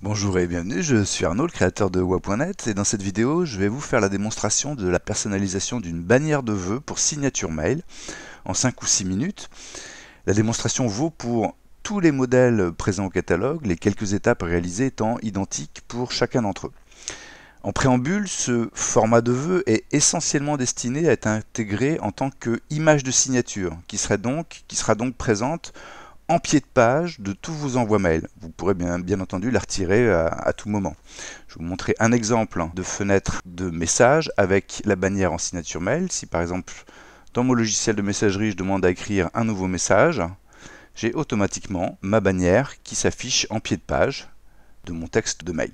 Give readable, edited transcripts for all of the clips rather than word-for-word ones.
Bonjour et bienvenue, je suis Arnaud, le créateur de wa.net, et dans cette vidéo, je vais vous faire la démonstration de la personnalisation d'une bannière de vœux pour signature mail en 5 ou 6 minutes. La démonstration vaut pour tous les modèles présents au catalogue, les quelques étapes réalisées étant identiques pour chacun d'entre eux. En préambule, ce format de vœux est essentiellement destiné à être intégré en tant qu'image de signature, qui sera donc présente en pied de page de tous vos envois mail. Vous pourrez bien entendu la retirer à tout moment. Je vais vous montrer un exemple de fenêtre de message avec la bannière en signature mail. Si par exemple dans mon logiciel de messagerie je demande à écrire un nouveau message, j'ai automatiquement ma bannière qui s'affiche en pied de page de mon texte de mail.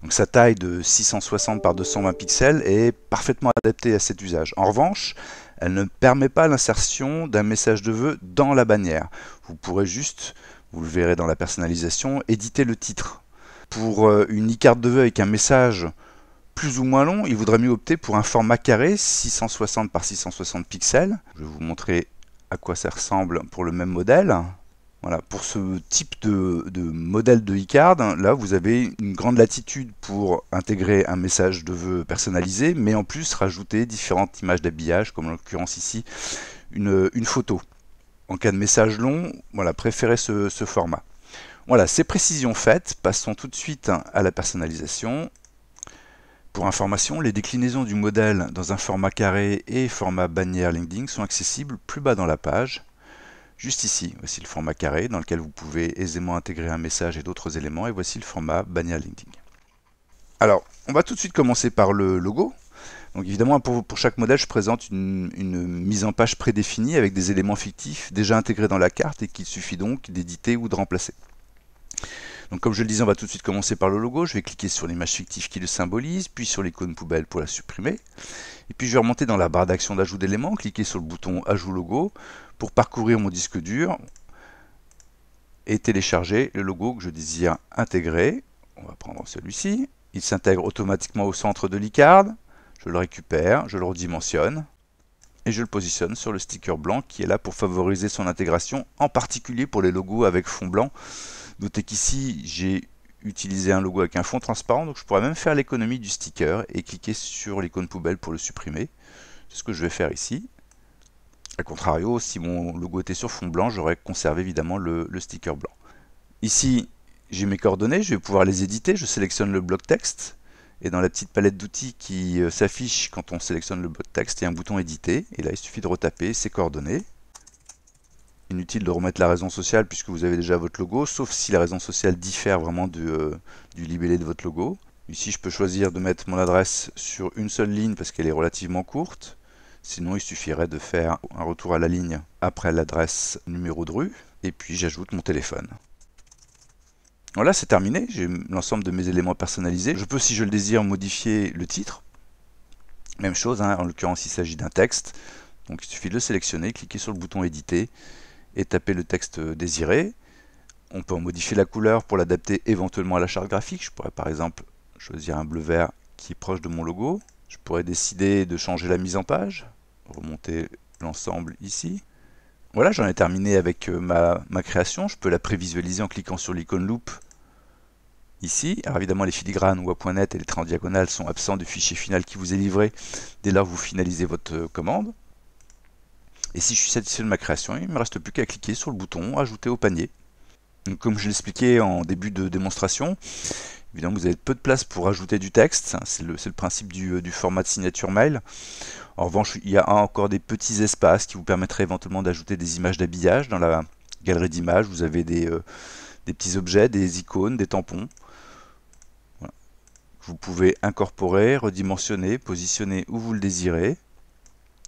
Donc sa taille de 660 par 220 pixels est parfaitement adaptée à cet usage. En revanche, elle ne permet pas l'insertion d'un message de vœux dans la bannière. Vous pourrez juste, vous le verrez dans la personnalisation, éditer le titre. Pour une e-carte de vœux avec un message plus ou moins long, il vaudrait mieux opter pour un format carré 660 par 660 pixels. Je vais vous montrer à quoi ça ressemble pour le même modèle. Voilà, pour ce type de modèle de e-card, là vous avez une grande latitude pour intégrer un message de vœux personnalisé, mais en plus rajouter différentes images d'habillage, comme en l'occurrence ici une photo. En cas de message long, voilà, préférez ce format. Voilà, ces précisions faites, passons tout de suite à la personnalisation. Pour information, les déclinaisons du modèle dans un format carré et format bannière LinkedIn sont accessibles plus bas dans la page. Juste ici, voici le format carré dans lequel vous pouvez aisément intégrer un message et d'autres éléments, et voici le format bannière LinkedIn. Alors, on va tout de suite commencer par le logo. Donc évidemment, pour chaque modèle, je présente une mise en page prédéfinie avec des éléments fictifs déjà intégrés dans la carte et qu'il suffit donc d'éditer ou de remplacer. Donc comme je le disais, on va tout de suite commencer par le logo. Je vais cliquer sur l'image fictive qui le symbolise, puis sur l'icône poubelle pour la supprimer. Et puis je vais remonter dans la barre d'action d'ajout d'éléments, cliquer sur le bouton Ajout logo pour parcourir mon disque dur et télécharger le logo que je désire intégrer. On va prendre celui-ci. Il s'intègre automatiquement au centre de l'e-card. Je le récupère, je le redimensionne et je le positionne sur le sticker blanc qui est là pour favoriser son intégration, en particulier pour les logos avec fond blanc. Notez qu'ici, j'ai utilisé un logo avec un fond transparent, donc je pourrais même faire l'économie du sticker et cliquer sur l'icône poubelle pour le supprimer. C'est ce que je vais faire ici. A contrario, si mon logo était sur fond blanc, j'aurais conservé évidemment le sticker blanc. Ici, j'ai mes coordonnées, je vais pouvoir les éditer. Je sélectionne le bloc texte. Et dans la petite palette d'outils qui s'affiche quand on sélectionne le bloc texte, il y a un bouton éditer. Et là, il suffit de retaper ces coordonnées. Inutile de remettre la raison sociale puisque vous avez déjà votre logo, sauf si la raison sociale diffère vraiment du libellé de votre logo. Ici, je peux choisir de mettre mon adresse sur une seule ligne parce qu'elle est relativement courte. Sinon, il suffirait de faire un retour à la ligne après l'adresse numéro de rue. Et puis, j'ajoute mon téléphone. Voilà, c'est terminé. J'ai l'ensemble de mes éléments personnalisés. Je peux, si je le désire, modifier le titre. Même chose, hein, en l'occurrence, il s'agit d'un texte. Donc, il suffit de le sélectionner, cliquer sur le bouton éditer et taper le texte désiré. On peut en modifier la couleur pour l'adapter éventuellement à la charte graphique. Je pourrais par exemple choisir un bleu-vert qui est proche de mon logo. Je pourrais décider de changer la mise en page, remonter l'ensemble ici. Voilà, j'en ai terminé avec ma création. Je peux la prévisualiser en cliquant sur l'icône loupe ici. Alors évidemment, les filigranes wa.net et les traits en diagonale sont absents du fichier final qui vous est livré dès lors que vous finalisez votre commande. Et si je suis satisfait de ma création, il ne me reste plus qu'à cliquer sur le bouton Ajouter au panier. Donc, comme je l'expliquais en début de démonstration, évidemment vous avez peu de place pour ajouter du texte. C'est le principe du format de signature mail. En revanche, il y a encore des petits espaces qui vous permettraient éventuellement d'ajouter des images d'habillage. Dans la galerie d'images, vous avez des petits objets, des icônes, des tampons. Voilà. Vous pouvez incorporer, redimensionner, positionner où vous le désirez.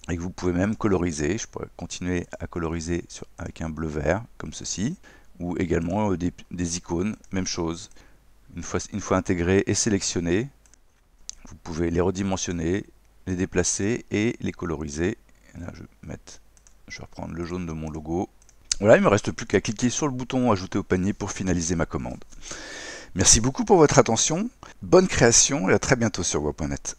Et que vous pouvez même coloriser. Je pourrais continuer à coloriser avec un bleu-vert, comme ceci. Ou également des icônes, même chose. Une fois intégrées et sélectionnées, vous pouvez les redimensionner, les déplacer et les coloriser. Et là, je vais reprendre le jaune de mon logo. Voilà, il ne me reste plus qu'à cliquer sur le bouton Ajouter au panier pour finaliser ma commande. Merci beaucoup pour votre attention. Bonne création et à très bientôt sur wa.net.